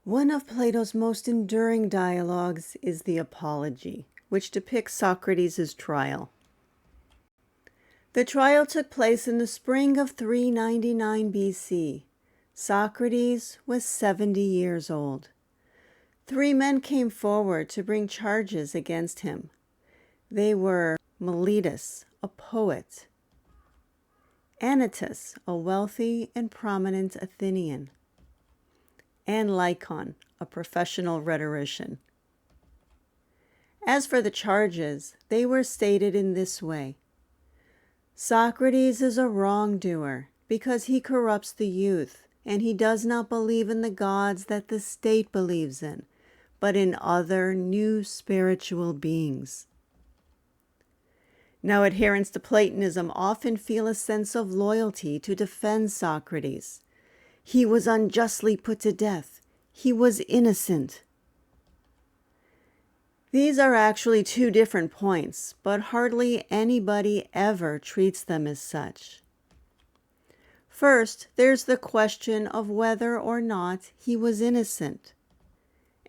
One of Plato's most enduring dialogues is the Apology, which depicts Socrates' trial. The trial took place in the spring of 399 BC. Socrates was 70 years old. 3 men came forward to bring charges against him. They were Miletus, a poet; Anytus, a wealthy and prominent Athenian; and Lycon, a professional rhetorician. As for the charges, they were stated in this way. Socrates is a wrongdoer because he corrupts the youth, and he does not believe in the gods that the state believes in, but in other new spiritual beings. Now, adherents to Platonism often feel a sense of loyalty to defend Socrates. He was unjustly put to death. He was innocent. These are actually 2 different points, but hardly anybody ever treats them as such. First, there's the question of whether or not he was innocent.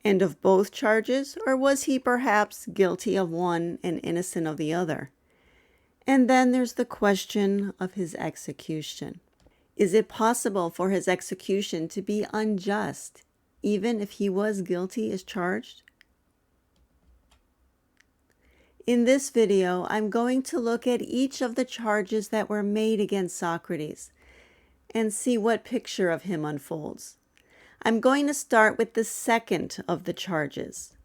And of both charges, or was he perhaps guilty of one and innocent of the other? And then there's the question of his execution. Is it possible for his execution to be unjust, even if he was guilty as charged? In this video, I'm going to look at each of the charges that were made against Socrates and see what picture of him unfolds. I'm going to start with the second of the charges,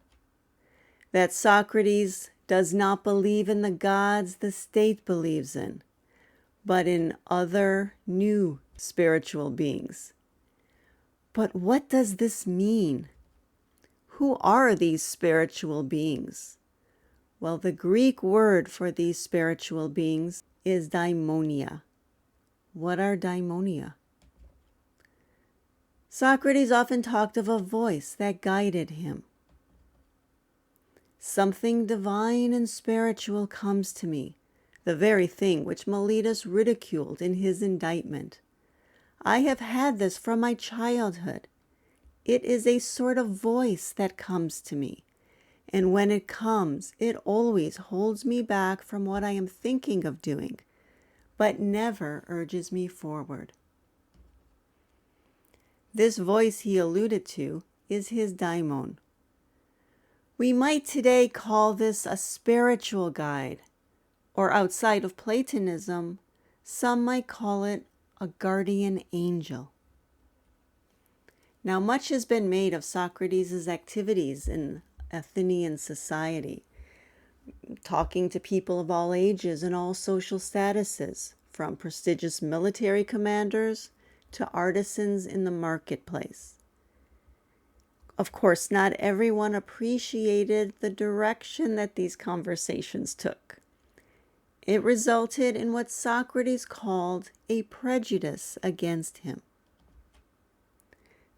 that Socrates does not believe in the gods the state believes in, but in other new spiritual beings. But what does this mean? Who are these spiritual beings? Well, the Greek word for these spiritual beings is daimonia. What are daimonia? Socrates often talked of a voice that guided him. Something divine and spiritual comes to me, the very thing which Miletus ridiculed in his indictment. I have had this from my childhood. It is a sort of voice that comes to me, and when it comes, it always holds me back from what I am thinking of doing, but never urges me forward. This voice he alluded to is his daimon. We might today call this a spiritual guide, or outside of Platonism, some might call it a guardian angel. Now, much has been made of Socrates' activities in Athenian society, talking to people of all ages and all social statuses, from prestigious military commanders to artisans in the marketplace. Of course, not everyone appreciated the direction that these conversations took. It resulted in what Socrates called a prejudice against him.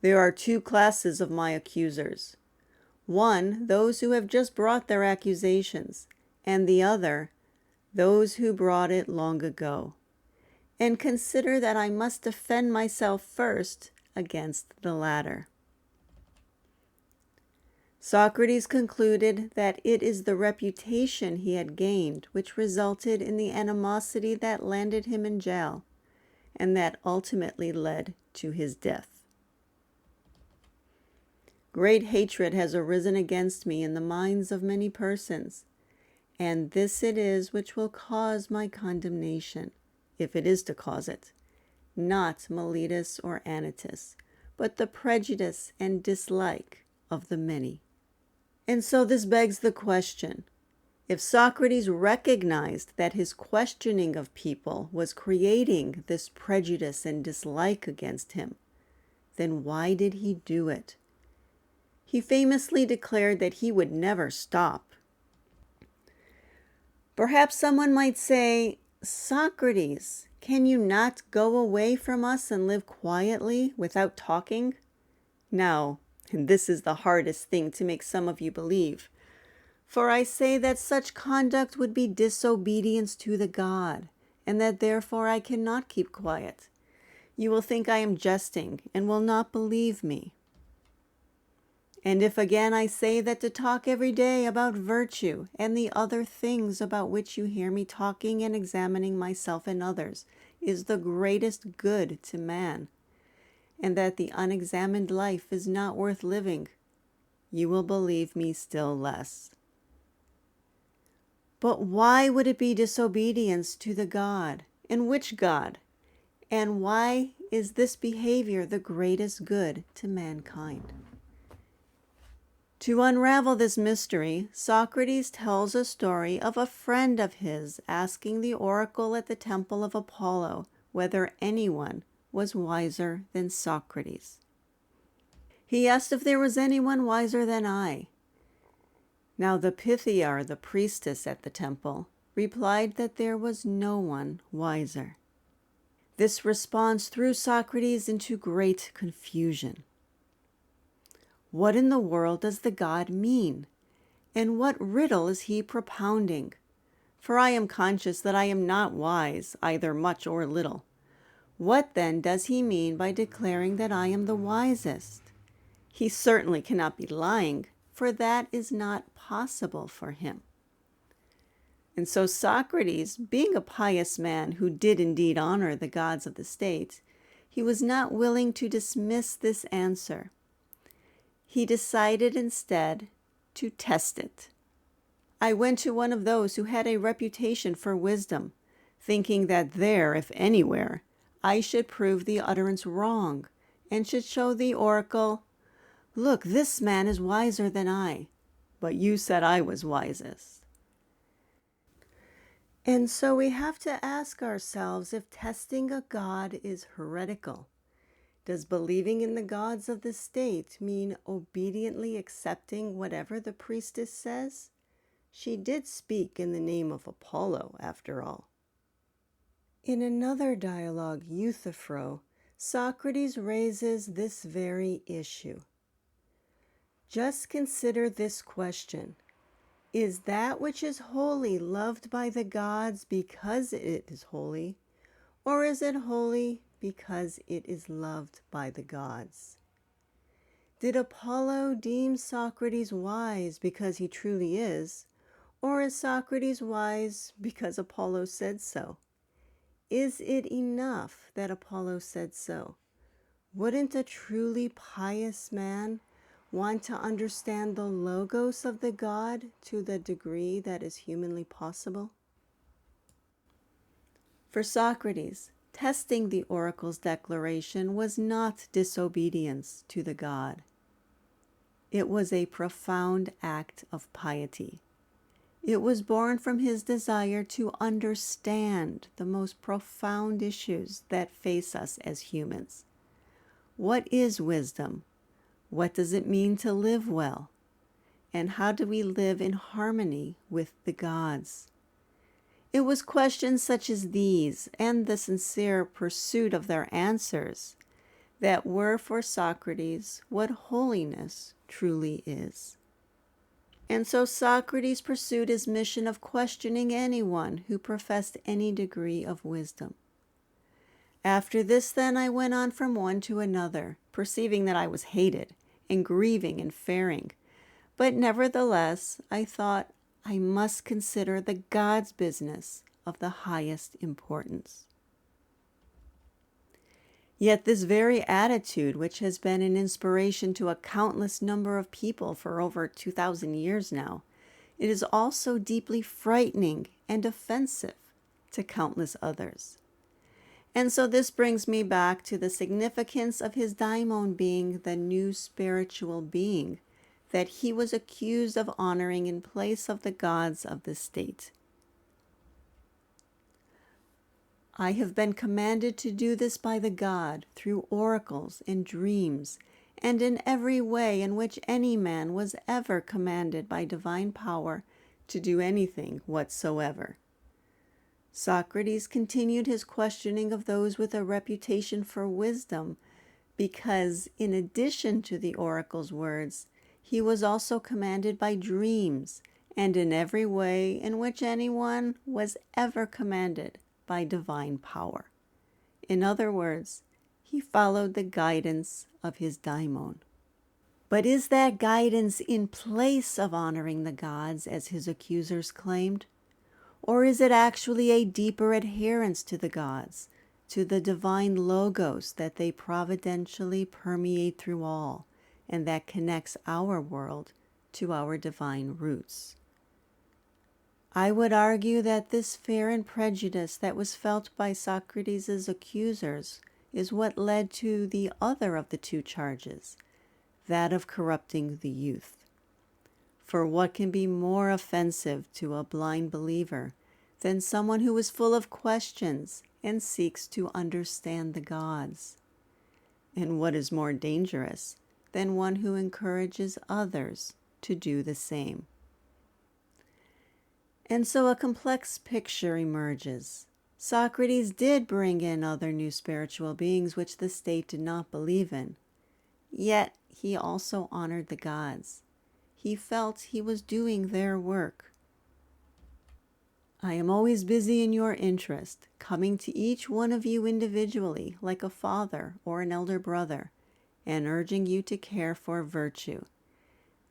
There are 2 classes of my accusers. One, those who have just brought their accusations, and the other, those who brought it long ago. And consider that I must defend myself first against the latter. Socrates concluded that it is the reputation he had gained which resulted in the animosity that landed him in jail, and that ultimately led to his death. Great hatred has arisen against me in the minds of many persons, and this it is which will cause my condemnation, if it is to cause it, not Miletus or Anytus, but the prejudice and dislike of the many. And so this begs the question, if Socrates recognized that his questioning of people was creating this prejudice and dislike against him, then why did he do it? He famously declared that he would never stop. Perhaps someone might say, Socrates, can you not go away from us and live quietly without talking? No. And this is the hardest thing to make some of you believe. For I say that such conduct would be disobedience to the God, and that therefore I cannot keep quiet. You will think I am jesting, and will not believe me. And if again I say that to talk every day about virtue and the other things about which you hear me talking and examining myself and others is the greatest good to man, and that the unexamined life is not worth living, you will believe me still less. But why would it be disobedience to the God? And which God? And why is this behavior the greatest good to mankind? To unravel this mystery, Socrates tells a story of a friend of his asking the oracle at the temple of Apollo whether anyone was wiser than Socrates. He asked if there was anyone wiser than I. Now the Pythia, the priestess at the temple, replied that there was no one wiser. This response threw Socrates into great confusion. What in the world does the god mean? And what riddle is he propounding? For I am conscious that I am not wise, either much or little. What then does he mean by declaring that I am the wisest? He certainly cannot be lying, for that is not possible for him. And so Socrates, being a pious man who did indeed honor the gods of the state, he was not willing to dismiss this answer. He decided instead to test it. I went to one of those who had a reputation for wisdom, thinking that there, if anywhere, I should prove the utterance wrong, and should show the oracle, "Look, this man is wiser than I, but you said I was wisest." And so we have to ask ourselves if testing a god is heretical. Does believing in the gods of the state mean obediently accepting whatever the priestess says? She did speak in the name of Apollo, after all. In another dialogue, Euthyphro, Socrates raises this very issue. Just consider this question. Is that which is holy loved by the gods because it is holy, or is it holy because it is loved by the gods? Did Apollo deem Socrates wise because he truly is, or is Socrates wise because Apollo said so? Is it enough that Apollo said so? Wouldn't a truly pious man want to understand the logos of the god to the degree that is humanly possible? For Socrates, testing the oracle's declaration was not disobedience to the god. It was a profound act of piety. It was born from his desire to understand the most profound issues that face us as humans. What is wisdom? What does it mean to live well? And how do we live in harmony with the gods? It was questions such as these and the sincere pursuit of their answers that were for Socrates what holiness truly is. And so Socrates pursued his mission of questioning anyone who professed any degree of wisdom. After this, then, I went on from one to another, perceiving that I was hated, and grieving and faring. But nevertheless, I thought I must consider the God's business of the highest importance. Yet this very attitude, which has been an inspiration to a countless number of people for over 2,000 years now, it is also deeply frightening and offensive to countless others. And so this brings me back to the significance of his daimon being the new spiritual being that he was accused of honoring in place of the gods of the state. I have been commanded to do this by the god through oracles and dreams, and in every way in which any man was ever commanded by divine power to do anything whatsoever. Socrates continued his questioning of those with a reputation for wisdom because, in addition to the oracle's words, he was also commanded by dreams and in every way in which anyone was ever commanded by divine power. In other words, he followed the guidance of his daimon. But is that guidance in place of honoring the gods, as his accusers claimed? Or is it actually a deeper adherence to the gods, to the divine logos that they providentially permeate through all, and that connects our world to our divine roots? I would argue that this fear and prejudice that was felt by Socrates' accusers is what led to the other of the two charges, that of corrupting the youth. For what can be more offensive to a blind believer than someone who is full of questions and seeks to understand the gods? And what is more dangerous than one who encourages others to do the same? And so a complex picture emerges. Socrates did bring in other new spiritual beings which the state did not believe in. Yet he also honored the gods. He felt he was doing their work. I am always busy in your interest, coming to each one of you individually like a father or an elder brother, and urging you to care for virtue.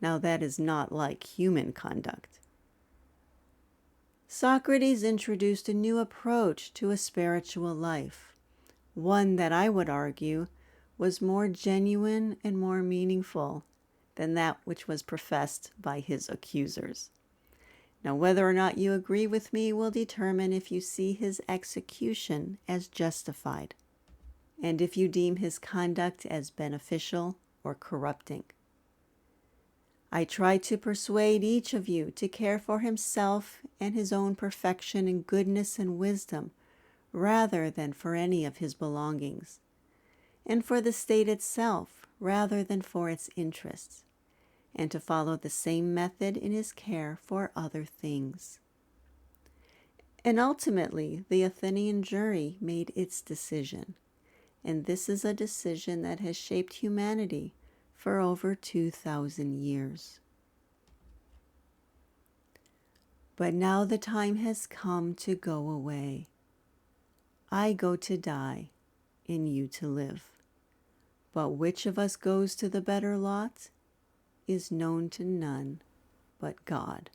Now that is not like human conduct. Socrates introduced a new approach to a spiritual life, one that I would argue was more genuine and more meaningful than that which was professed by his accusers. Now, whether or not you agree with me will determine if you see his execution as justified, and if you deem his conduct as beneficial or corrupting. I try to persuade each of you to care for himself and his own perfection and goodness and wisdom, rather than for any of his belongings, and for the state itself, rather than for its interests, and to follow the same method in his care for other things. And ultimately, the Athenian jury made its decision, and this is a decision that has shaped humanity for over 2,000 years. But now the time has come to go away. I go to die, and you to live. But which of us goes to the better lot is known to none but God.